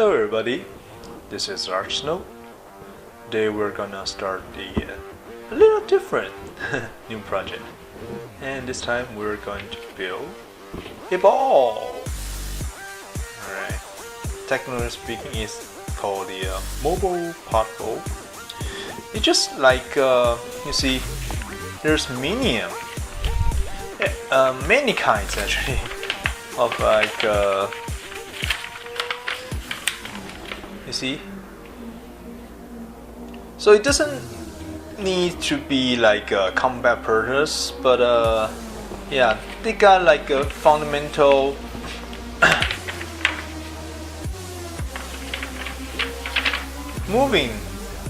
Hello everybody, this is Archsnow. Today we're gonna start a little different new project, and this time we're going to build a ball. Alright, technically speaking it's called the mobile pot ball. It's just like you see there's many kinds actually of like you see, so it doesn't need to be like a combat purpose, but yeah, they got like a fundamental moving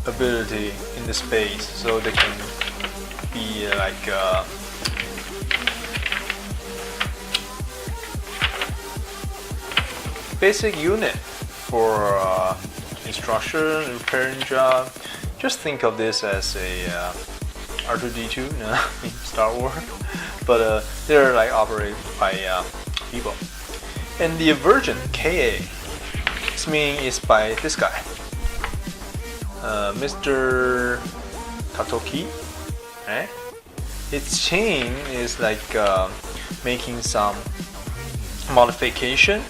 ability in the space, so they can be like basic unit for instruction, repairing job. Just think of this as a R2-D2 in Star Wars, but they're like operated by people. And the version Ka, this mean is by this guy, Mr. Katoki. Right? Its chain is like making some modification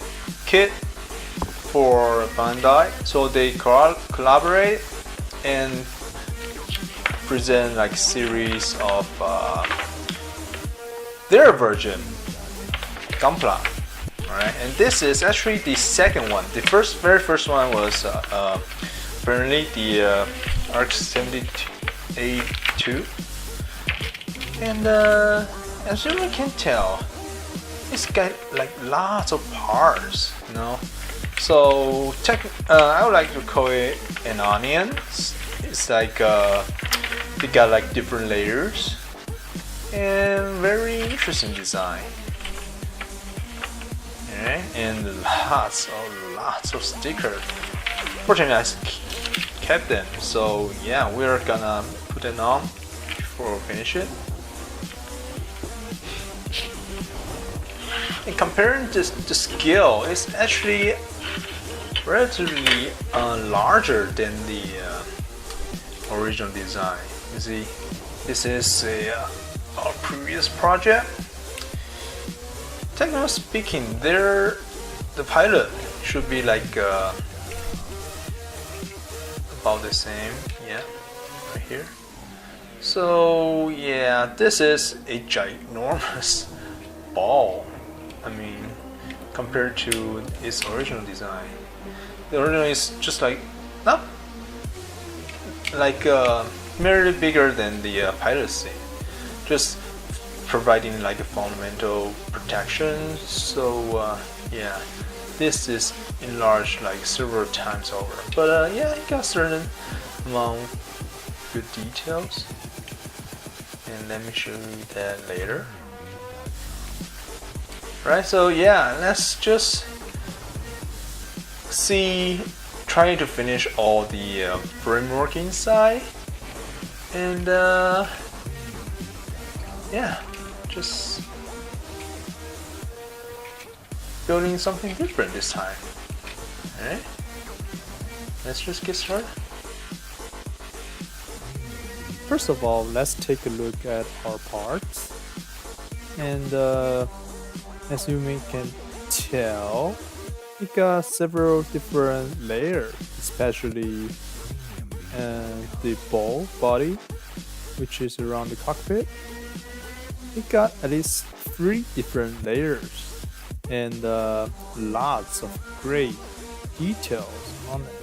kit for Bandai, so they collaborate and present like series of their version Gunpla. Alright, and this is actually the second one. The very first one was apparently the ARC-78-2, and as you can tell, it's got like lots of parts, you know. So I would like to call it an onion. It's like they got like different layers and very interesting design. Okay? And lots of stickers. Fortunately, I kept them. So yeah, we're gonna put it on before we finish it. And comparing the scale, it's actually relatively larger than the original design. You see, this is our previous project. Technically speaking, the pilot should be like about the same. Yeah, right here. So yeah, this is a ginormous ball. I mean, compared to its original design. The original is just like not like merely bigger than the pilot scene, just providing like a fundamental protection. So yeah, this is enlarged like several times over. But yeah, it got certain amount good details, and let me show you that later. Right, so yeah, let's just trying to finish all the framework inside, and yeah, just building something different this time. Alright, let's just get started. First of all, let's take a look at our parts, and as you can tell, it got several different layers, especially the ball body, which is around the cockpit. It got at least 3 different layers, and lots of great details on it.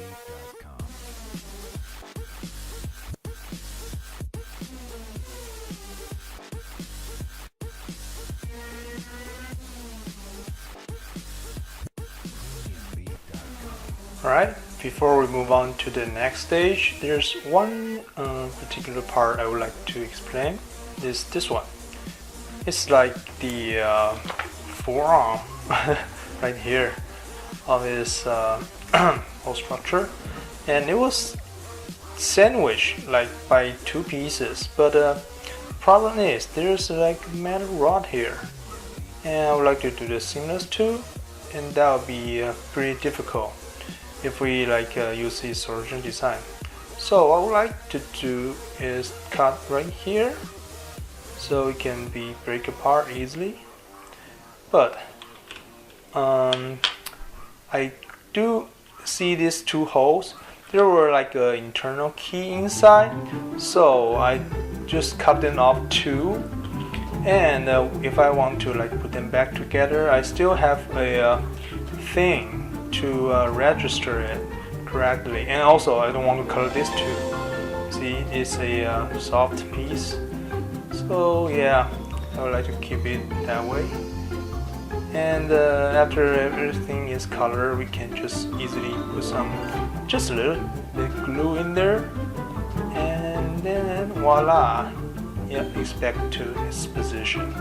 Alright, before we move on to the next stage, there's one particular part I would like to explain, is this one. It's like the forearm right here of this whole structure, and it was sandwiched like by 2 pieces, but problem is there's like metal rod here, and I would like to do the seamless too, and that would be pretty difficult. if we like use this original design. So what I would like to do is cut right here so it can be break apart easily. But I do see these two holes. There were like an internal key inside, so I just cut them off too. And if I want to like put them back together, I still have a thing to register it correctly. And also I don't want to color this too. See, it's a soft piece. So yeah, I would like to keep it that way. And after everything is colored, we can just easily put just a little bit glue in there, and then voila, yeah, it's back to its position.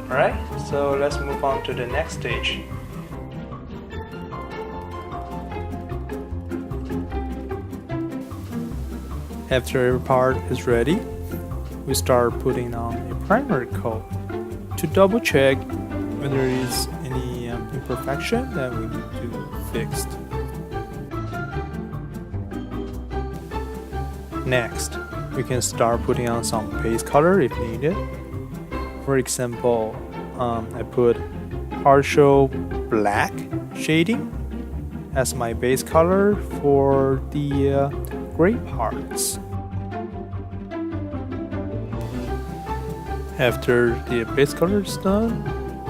Alright, so let's move on to the next stage. After every part is ready, we start putting on a primer coat to double check whether there is any imperfection that we need to fix. Next, we can start putting on some base color if needed. For example, I put partial black shading as my base color for the gray parts. After the base color is done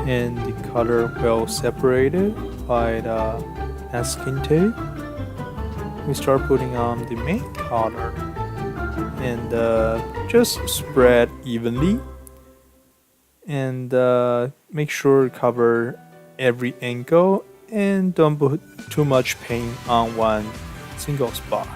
and the color well separated by the masking tape, we start putting on the main color and just spread evenly and make sure to cover every angle and don't put too much paint on one single spot.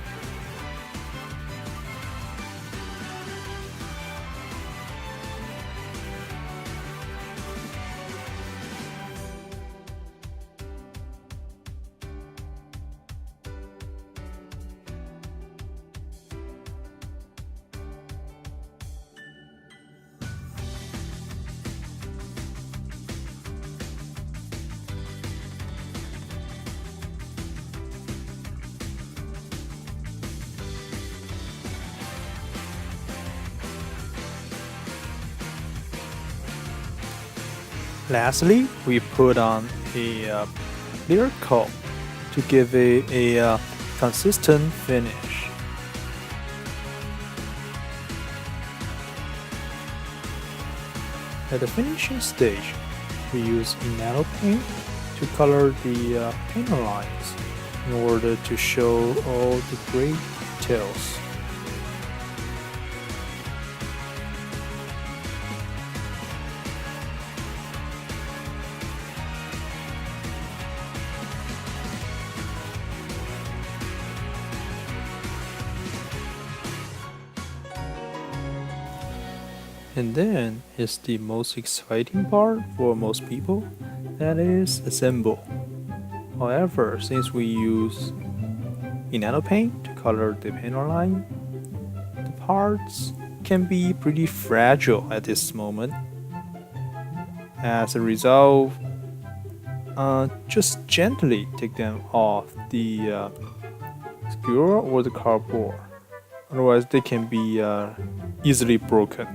Lastly, we put on a clear coat to give it a consistent finish. At the finishing stage, we use enamel paint to color the panel lines in order to show all the great details. And then is the most exciting part for most people, that is assemble. However, since we use enamel paint to color the panel line, the parts can be pretty fragile at this moment. As a result, just gently take them off the skewer or the cardboard, otherwise they can be easily broken.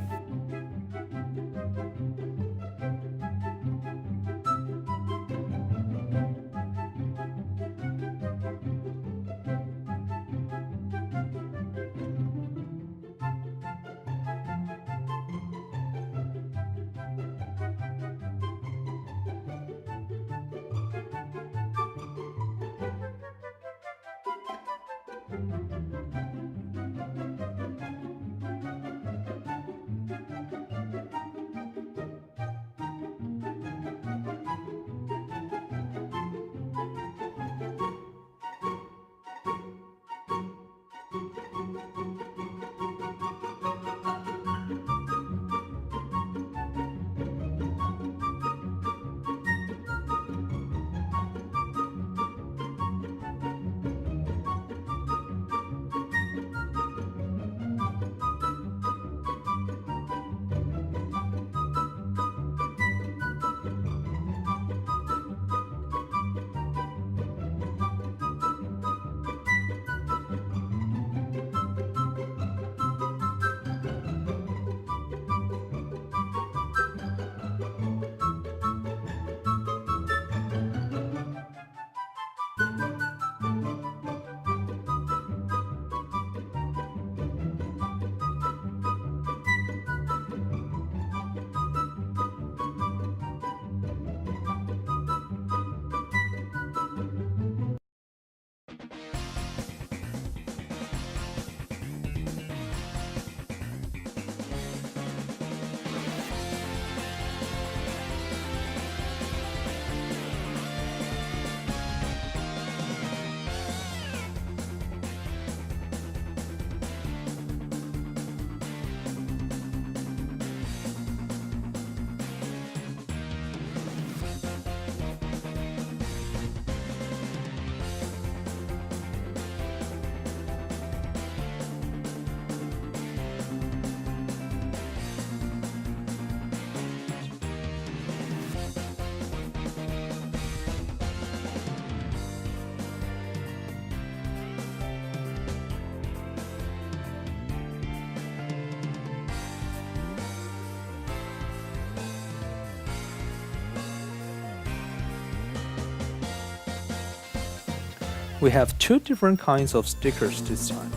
we have two different kinds of stickers this time.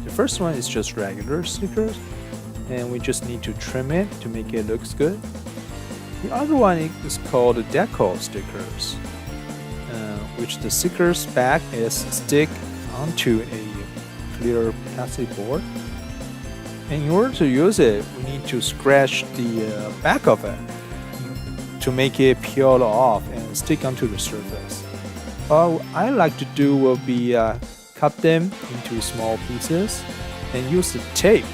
The first one is just regular stickers, and we just need to trim it to make it look good. The other one is called Ver.Ka stickers, which the stickers back is stick onto a clear plastic board. And in order to use it, we need to scratch the back of it to make it peel off and stick onto the surface. What I like to do will be cut them into small pieces and use the tape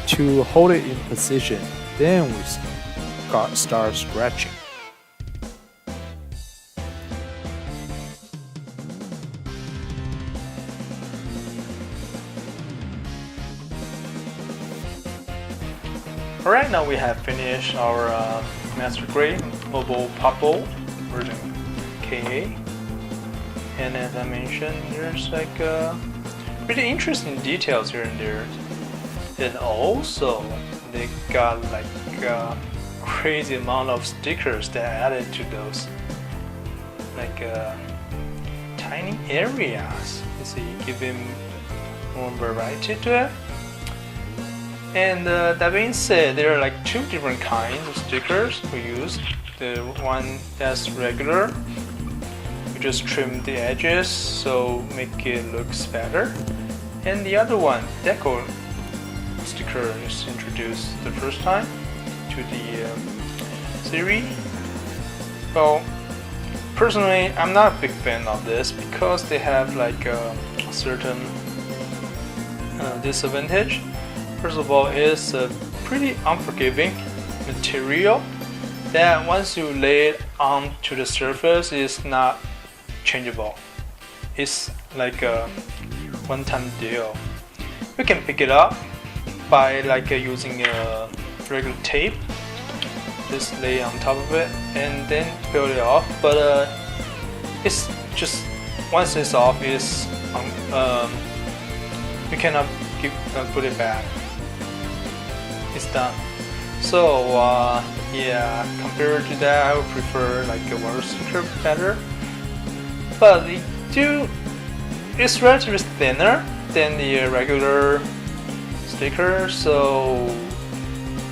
to hold it in position. Then we start scratching. Alright, now we have finished our master grade mobile pop bowl version KA. And as I mentioned, there's like pretty interesting details here and there. And also, they got like crazy amount of stickers that added to those, like tiny areas. You see, giving more variety to it. And that being said, there are like two different kinds of stickers we use. The one that's regular, we just trim the edges so make it looks better. And the other one, Ver.Ka sticker, is introduced the first time to the series. Well, personally, I'm not a big fan of this because they have like a certain disadvantage. First of all, it's a pretty unforgiving material that once you lay it onto the surface, it's not changeable. It's like a one-time deal. You can pick it up by like using a regular tape, just lay on top of it and then peel it off. But it's just once it's off, it's you cannot put it back. It's done. So yeah, compared to that, I would prefer like a water sticker better. But it's relatively thinner than the regular sticker. So,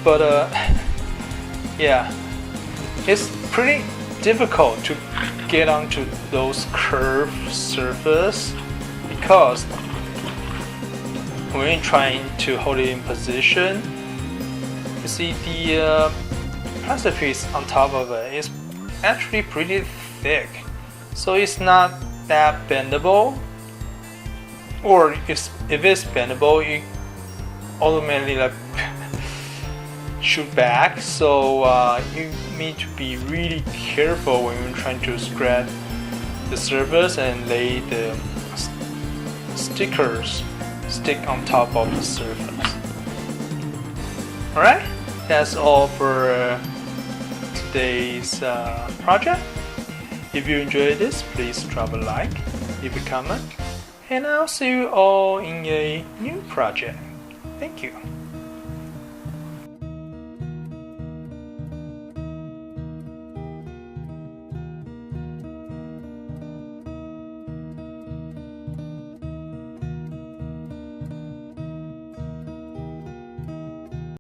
but yeah, it's pretty difficult to get onto those curved surface because when you're trying to hold it in position, you see the plastic piece on top of it is actually pretty thick, so it's not that bendable. Or if it's bendable, it automatically like shoot back. So you need to be really careful when you're trying to scratch the surface and lay the stickers stick on top of the surface. Alright, that's all for today's project. If you enjoyed this, please drop a like, leave a comment, and I'll see you all in a new project. Thank you.